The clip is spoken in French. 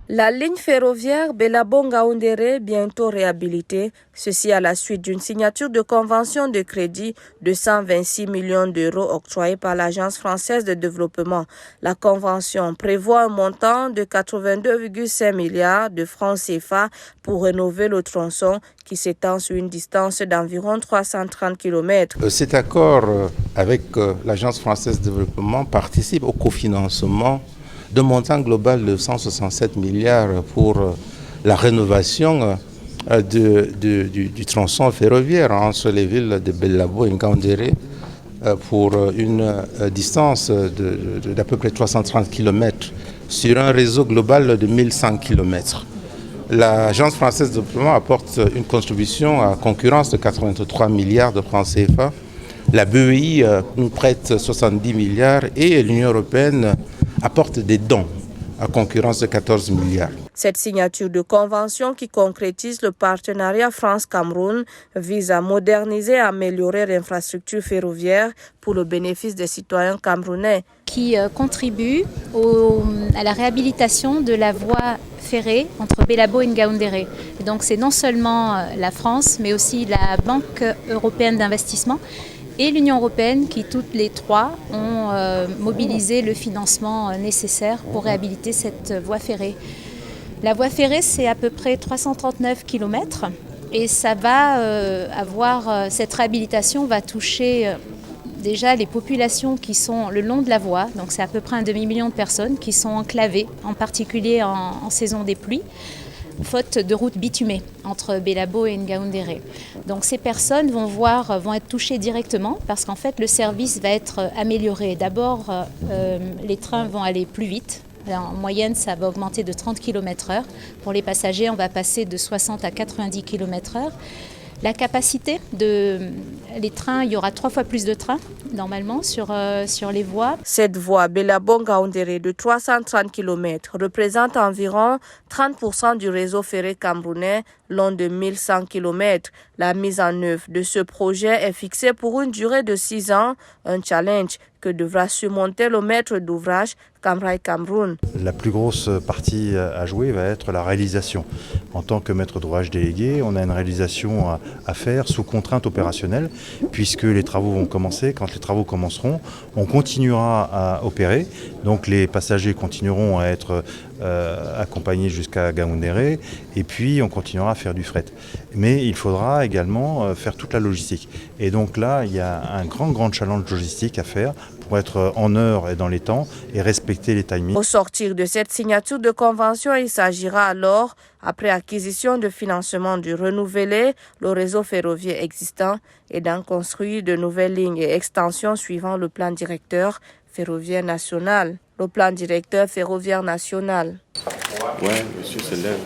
La ligne ferroviaire Belabong-Ngaoundéré, bientôt réhabilitée, ceci à la suite d'une signature de convention de crédit de 126 millions d'euros octroyée par l'Agence française de développement. La convention prévoit un montant de 82,5 milliards de francs CFA pour rénover le tronçon qui s'étend sur une distance d'environ 330 km. Cet accord avec l'Agence française de développement participe au cofinancement de montant global de 167 milliards pour la rénovation du tronçon ferroviaire entre les villes de Belabo et Ngaoundéré pour une distance d'à peu près 330 km sur un réseau global de 1100 km. L'Agence française de développement apporte une contribution à concurrence de 83 milliards de francs CFA. La BEI nous prête 70 milliards et l'Union européenne apporte des dons à concurrence de 14 milliards. Cette signature de convention qui concrétise le partenariat France-Cameroun vise à moderniser et améliorer l'infrastructure ferroviaire pour le bénéfice des citoyens camerounais. Qui contribue à la réhabilitation de la voie ferrée entre Belabo et Ngaoundéré. Et donc c'est non seulement la France, mais aussi la Banque européenne d'investissement et l'Union européenne qui toutes les trois ont mobilisé le financement nécessaire pour réhabiliter cette voie ferrée. La voie ferrée, c'est à peu près 339 km et ça va cette réhabilitation va toucher déjà les populations qui sont le long de la voie, donc c'est à peu près 1 demi-million de personnes qui sont enclavées, en particulier en saison des pluies, faute de routes bitumées entre Belabo et Ngaoundéré. Donc ces personnes vont être touchées directement parce qu'en fait le service va être amélioré. D'abord, les trains vont aller plus vite. En moyenne, ça va augmenter de 30 km/h. Pour les passagers, on va passer de 60 à 90 km/h. La capacité les trains, il y aura 3 fois plus de trains normalement sur les voies. Cette voie Belabong-Ngaoundéré de 330 km représente environ 30% du réseau ferré camerounais long de 1100 km. La mise en œuvre de ce projet est fixée pour une durée de 6 ans, un challenge que devra surmonter le maître d'ouvrage Camrail Cameroun. La plus grosse partie à jouer va être la réalisation. En tant que maître d'ouvrage délégué, on a une réalisation à faire sous contrainte opérationnelle puisque les travaux vont commencer. Quand les travaux commenceront, on continuera à opérer. Donc les passagers continueront à être accompagnés jusqu'à Ngaoundéré et puis on continuera à faire du fret. Mais il faudra également faire toute la logistique. Et donc là, il y a un grand challenge logistique à faire pour être en heure et dans les temps et respecter les timings. Au sortir de cette signature de convention, il s'agira alors, après acquisition de financement, de renouveler le réseau ferroviaire existant et d'en construire de nouvelles lignes et extensions suivant le plan directeur ferroviaire national. Le plan directeur ferroviaire national. Ouais, monsieur se lève.